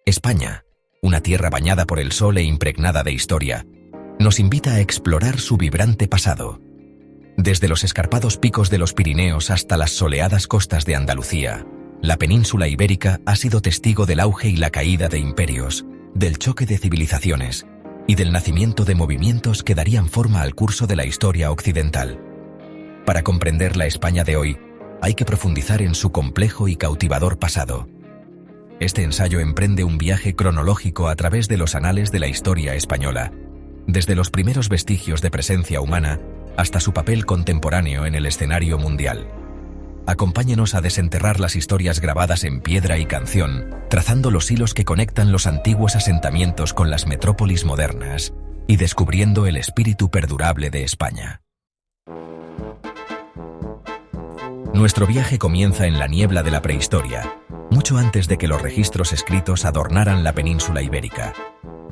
España, una tierra bañada por el sol e impregnada de historia, nos invita a explorar su vibrante pasado. Desde los escarpados picos de los Pirineos hasta las soleadas costas de Andalucía, la península ibérica ha sido testigo del auge y la caída de imperios, del choque de civilizaciones y del nacimiento de movimientos que darían forma al curso de la historia occidental. Para comprender la España de hoy, hay que profundizar en su complejo y cautivador pasado. Este ensayo emprende un viaje cronológico a través de los anales de la historia española, desde los primeros vestigios de presencia humana hasta su papel contemporáneo en el escenario mundial. Acompáñenos a desenterrar las historias grabadas en piedra y canción, trazando los hilos que conectan los antiguos asentamientos con las metrópolis modernas y descubriendo el espíritu perdurable de España. Nuestro viaje comienza en la niebla de la prehistoria, mucho antes de que los registros escritos adornaran la península ibérica.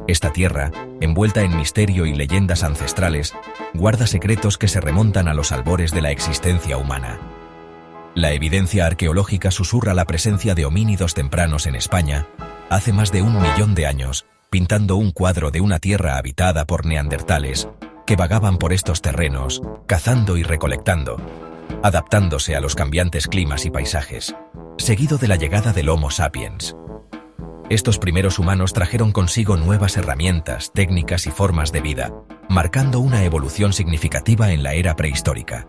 Esta tierra, envuelta en misterio y leyendas ancestrales, guarda secretos que se remontan a los albores de la existencia humana. La evidencia arqueológica susurra la presencia de homínidos tempranos en España hace más de 1 millón de años, pintando un cuadro de una tierra habitada por neandertales que vagaban por estos terrenos, cazando y recolectando, adaptándose a los cambiantes climas y paisajes, seguido de la llegada del Homo sapiens. Estos primeros humanos trajeron consigo nuevas herramientas, técnicas y formas de vida, marcando una evolución significativa en la era prehistórica.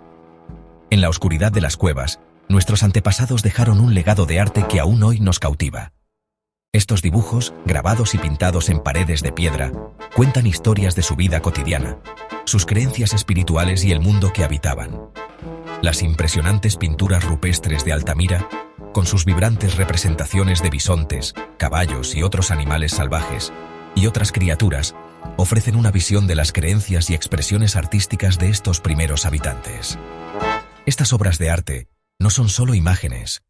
En la oscuridad de las cuevas, nuestros antepasados dejaron un legado de arte que aún hoy nos cautiva. Estos dibujos, grabados y pintados en paredes de piedra, cuentan historias de su vida cotidiana, sus creencias espirituales y el mundo que habitaban. Las impresionantes pinturas rupestres de Altamira, con sus vibrantes representaciones de bisontes, caballos y otros animales salvajes, y otras criaturas, ofrecen una visión de las creencias y expresiones artísticas de estos primeros habitantes. Estas obras de arte no son solo imágenes,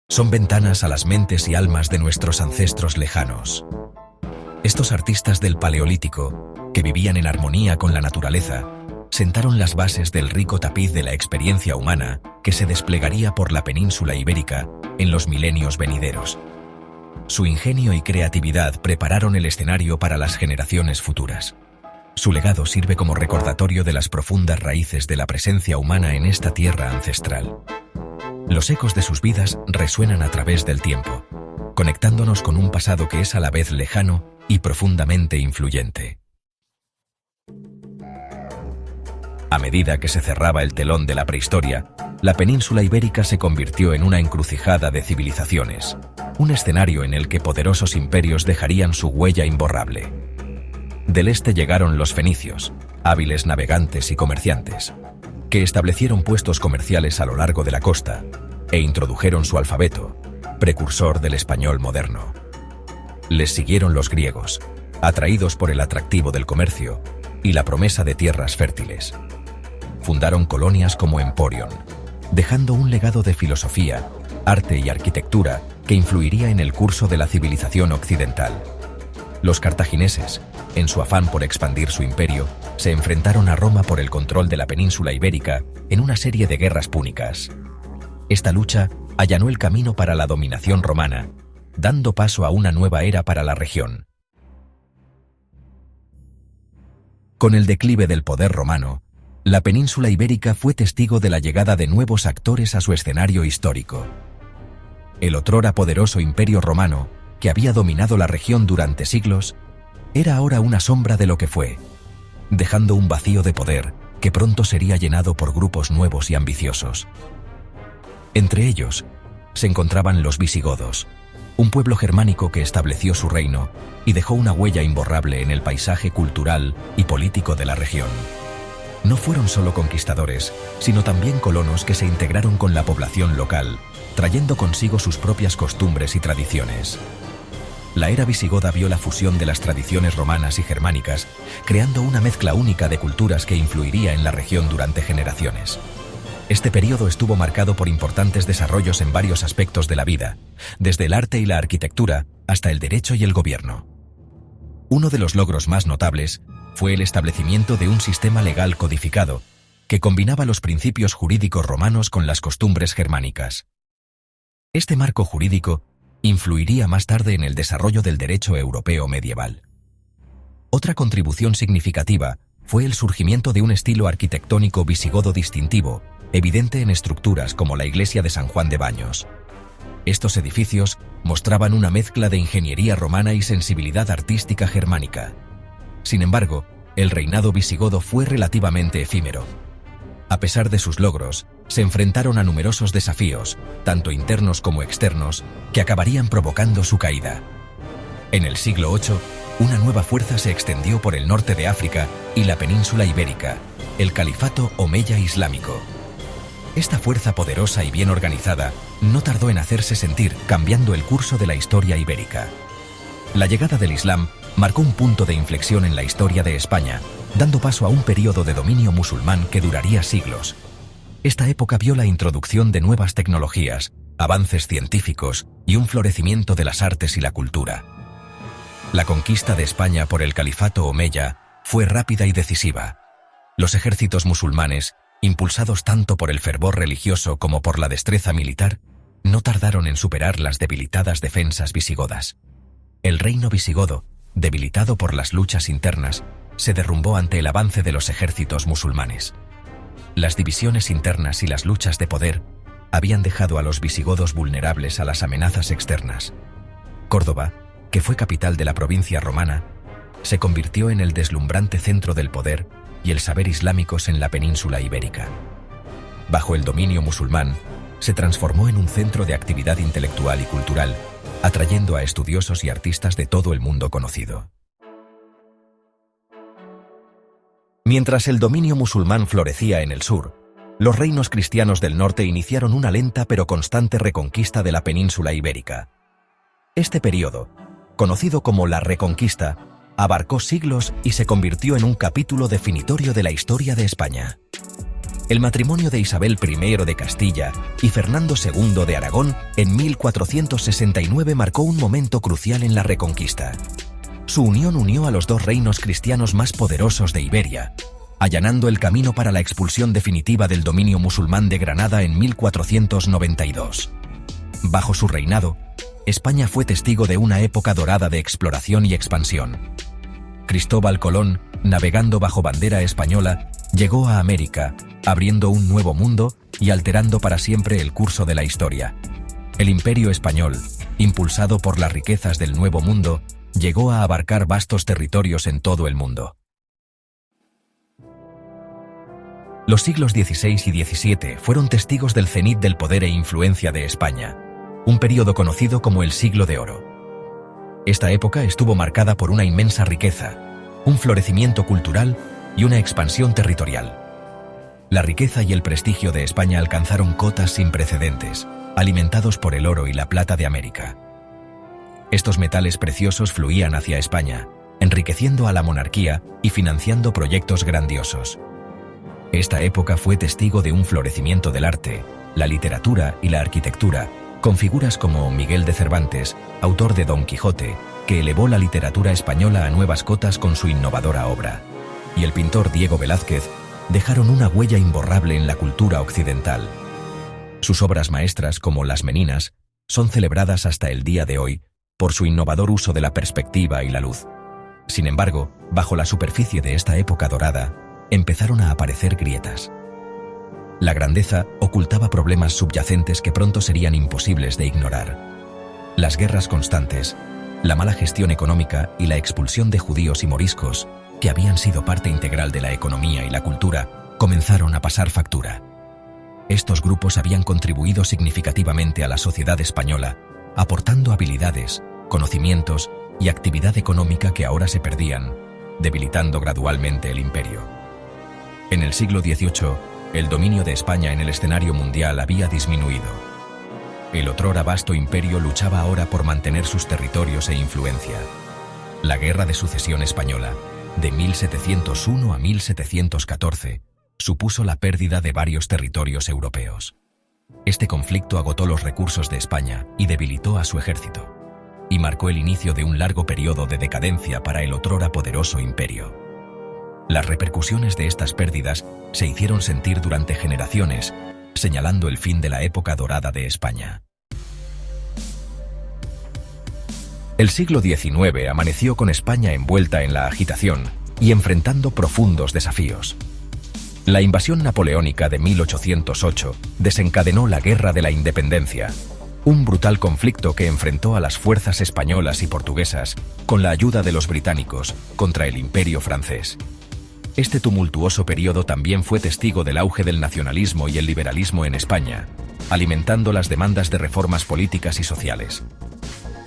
son ventanas a las mentes y almas de nuestros ancestros lejanos. Estos artistas del Paleolítico, que vivían en armonía con la naturaleza, sentaron las bases del rico tapiz de la experiencia humana que se desplegaría por la península ibérica en los milenios venideros. Su ingenio y creatividad prepararon el escenario para las generaciones futuras. Su legado sirve como recordatorio de las profundas raíces de la presencia humana en esta tierra ancestral. Los ecos de sus vidas resuenan a través del tiempo, conectándonos con un pasado que es a la vez lejano y profundamente influyente. A medida que se cerraba el telón de la prehistoria, la península ibérica se convirtió en una encrucijada de civilizaciones, un escenario en el que poderosos imperios dejarían su huella imborrable. Del este llegaron los fenicios, hábiles navegantes y comerciantes, que establecieron puestos comerciales a lo largo de la costa e introdujeron su alfabeto, precursor del español moderno. Les siguieron los griegos, atraídos por el atractivo del comercio y la promesa de tierras fértiles. Fundaron colonias como Emporion, dejando un legado de filosofía, arte y arquitectura que influiría en el curso de la civilización occidental. Los cartagineses, en su afán por expandir su imperio, se enfrentaron a Roma por el control de la península ibérica en una serie de guerras púnicas. Esta lucha allanó el camino para la dominación romana, dando paso a una nueva era para la región. Con el declive del poder romano, la península ibérica fue testigo de la llegada de nuevos actores a su escenario histórico. El otrora poderoso imperio romano, que había dominado la región durante siglos, era ahora una sombra de lo que fue, dejando un vacío de poder que pronto sería llenado por grupos nuevos y ambiciosos. Entre ellos se encontraban los visigodos, un pueblo germánico que estableció su reino y dejó una huella imborrable en el paisaje cultural y político de la región. No fueron solo conquistadores, sino también colonos que se integraron con la población local, trayendo consigo sus propias costumbres y tradiciones. La era visigoda vio la fusión de las tradiciones romanas y germánicas, creando una mezcla única de culturas que influiría en la región durante generaciones. Este periodo estuvo marcado por importantes desarrollos en varios aspectos de la vida, desde el arte y la arquitectura hasta el derecho y el gobierno. Uno de los logros más notables fue el establecimiento de un sistema legal codificado que combinaba los principios jurídicos romanos con las costumbres germánicas. Este marco jurídico influiría más tarde en el desarrollo del derecho europeo medieval. Otra contribución significativa fue el surgimiento de un estilo arquitectónico visigodo distintivo, evidente en estructuras como la iglesia de San Juan de Baños. Estos edificios mostraban una mezcla de ingeniería romana y sensibilidad artística germánica. Sin embargo, el reinado visigodo fue relativamente efímero. A pesar de sus logros, se enfrentaron a numerosos desafíos, tanto internos como externos, que acabarían provocando su caída. En el siglo VIII, una nueva fuerza se extendió por el norte de África y la península ibérica, el califato omeya islámico. Esta fuerza poderosa y bien organizada no tardó en hacerse sentir, cambiando el curso de la historia ibérica. La llegada del Islam marcó un punto de inflexión en la historia de España, dando paso a un período de dominio musulmán que duraría siglos. Esta época vio la introducción de nuevas tecnologías, avances científicos y un florecimiento de las artes y la cultura. La conquista de España por el califato omeya fue rápida y decisiva. Los ejércitos musulmanes, impulsados tanto por el fervor religioso como por la destreza militar, no tardaron en superar las debilitadas defensas visigodas. El reino visigodo, debilitado por las luchas internas, se derrumbó ante el avance de los ejércitos musulmanes. Las divisiones internas y las luchas de poder habían dejado a los visigodos vulnerables a las amenazas externas. Córdoba, que fue capital de la provincia romana, se convirtió en el deslumbrante centro del poder y el saber islámicos en la península ibérica. Bajo el dominio musulmán, se transformó en un centro de actividad intelectual y cultural, atrayendo a estudiosos y artistas de todo el mundo conocido. Mientras el dominio musulmán florecía en el sur, los reinos cristianos del norte iniciaron una lenta pero constante reconquista de la península ibérica. Este periodo, conocido como la Reconquista, abarcó siglos y se convirtió en un capítulo definitorio de la historia de España. El matrimonio de Isabel I de Castilla y Fernando II de Aragón en 1469 marcó un momento crucial en la Reconquista. Su unión unió a los dos reinos cristianos más poderosos de Iberia, allanando el camino para la expulsión definitiva del dominio musulmán de Granada en 1492. Bajo su reinado, España fue testigo de una época dorada de exploración y expansión. Cristóbal Colón, navegando bajo bandera española, llegó a América, abriendo un nuevo mundo y alterando para siempre el curso de la historia. El Imperio Español, impulsado por las riquezas del Nuevo Mundo, llegó a abarcar vastos territorios en todo el mundo. Los siglos XVI y XVII fueron testigos del cenit del poder e influencia de España, un período conocido como el Siglo de Oro. Esta época estuvo marcada por una inmensa riqueza, un florecimiento cultural y una expansión territorial. La riqueza y el prestigio de España alcanzaron cotas sin precedentes, alimentados por el oro y la plata de América. Estos metales preciosos fluían hacia España, enriqueciendo a la monarquía y financiando proyectos grandiosos. Esta época fue testigo de un florecimiento del arte, la literatura y la arquitectura, con figuras como Miguel de Cervantes, autor de Don Quijote, que elevó la literatura española a nuevas cotas con su innovadora obra, y el pintor Diego Velázquez, dejaron una huella imborrable en la cultura occidental. Sus obras maestras, como Las Meninas, son celebradas hasta el día de hoy por su innovador uso de la perspectiva y la luz. Sin embargo, bajo la superficie de esta época dorada, empezaron a aparecer grietas. La grandeza ocultaba problemas subyacentes que pronto serían imposibles de ignorar. Las guerras constantes, la mala gestión económica y la expulsión de judíos y moriscos, que habían sido parte integral de la economía y la cultura, comenzaron a pasar factura. Estos grupos habían contribuido significativamente a la sociedad española, aportando habilidades, conocimientos y actividad económica que ahora se perdían, debilitando gradualmente el imperio. En el siglo XVIII, el dominio de España en el escenario mundial había disminuido. El otrora vasto imperio luchaba ahora por mantener sus territorios e influencia. La Guerra de Sucesión Española, de 1701 a 1714, supuso la pérdida de varios territorios europeos. Este conflicto agotó los recursos de España y debilitó a su ejército, y marcó el inicio de un largo periodo de decadencia para el otrora poderoso imperio. Las repercusiones de estas pérdidas se hicieron sentir durante generaciones, señalando el fin de la época dorada de España. El siglo XIX amaneció con España envuelta en la agitación y enfrentando profundos desafíos. La invasión napoleónica de 1808 desencadenó la Guerra de la Independencia, un brutal conflicto que enfrentó a las fuerzas españolas y portuguesas, con la ayuda de los británicos, contra el Imperio francés. Este tumultuoso periodo también fue testigo del auge del nacionalismo y el liberalismo en España, alimentando las demandas de reformas políticas y sociales.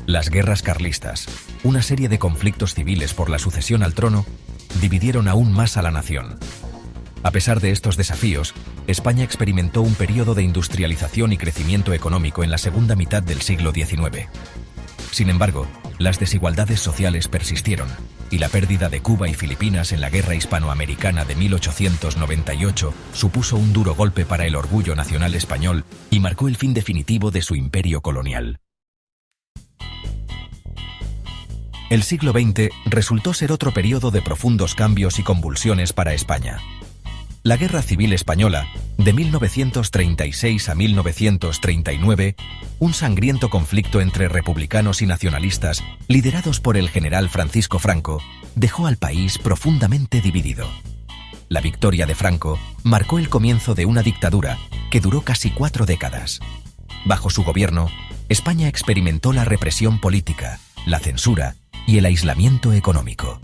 Las guerras carlistas, una serie de conflictos civiles por la sucesión al trono, dividieron aún más a la nación. A pesar de estos desafíos, España experimentó un periodo de industrialización y crecimiento económico en la segunda mitad del siglo XIX. Sin embargo, las desigualdades sociales persistieron, y la pérdida de Cuba y Filipinas en la Guerra Hispanoamericana de 1898 supuso un duro golpe para el orgullo nacional español y marcó el fin definitivo de su imperio colonial. El siglo XX resultó ser otro periodo de profundos cambios y convulsiones para España. La Guerra Civil Española, de 1936 a 1939, un sangriento conflicto entre republicanos y nacionalistas, liderados por el general Francisco Franco, dejó al país profundamente dividido. La victoria de Franco marcó el comienzo de una dictadura que duró casi 4 décadas. Bajo su gobierno, España experimentó la represión política, la censura y el aislamiento económico.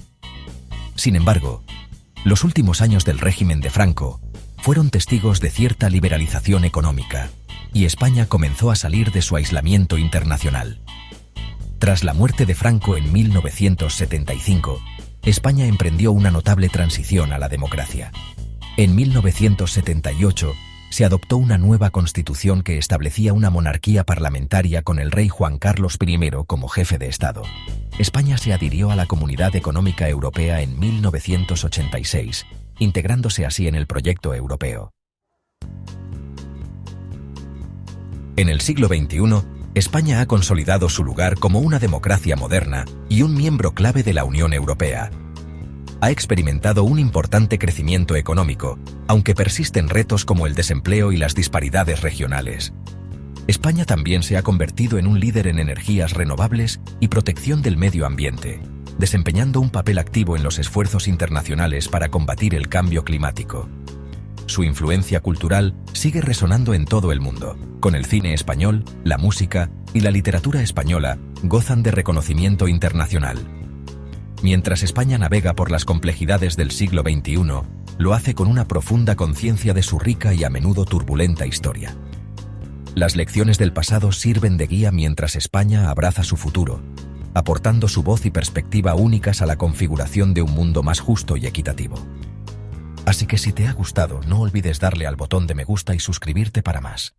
Sin embargo, los últimos años del régimen de Franco fueron testigos de cierta liberalización económica, y España comenzó a salir de su aislamiento internacional. Tras la muerte de Franco en 1975, España emprendió una notable transición a la democracia. En 1978 se adoptó una nueva constitución que establecía una monarquía parlamentaria con el rey Juan Carlos I como jefe de Estado. España se adhirió a la Comunidad Económica Europea en 1986, integrándose así en el proyecto europeo. En el siglo XXI, España ha consolidado su lugar como una democracia moderna y un miembro clave de la Unión Europea. Ha experimentado un importante crecimiento económico, aunque persisten retos como el desempleo y las disparidades regionales. España también se ha convertido en un líder en energías renovables y protección del medio ambiente, desempeñando un papel activo en los esfuerzos internacionales para combatir el cambio climático. Su influencia cultural sigue resonando en todo el mundo. Con el cine español, la música y la literatura española gozan de reconocimiento internacional. Mientras España navega por las complejidades del siglo XXI, lo hace con una profunda conciencia de su rica y a menudo turbulenta historia. Las lecciones del pasado sirven de guía mientras España abraza su futuro, aportando su voz y perspectiva únicas a la configuración de un mundo más justo y equitativo. Así que si te ha gustado, no olvides darle al botón de me gusta y suscribirte para más.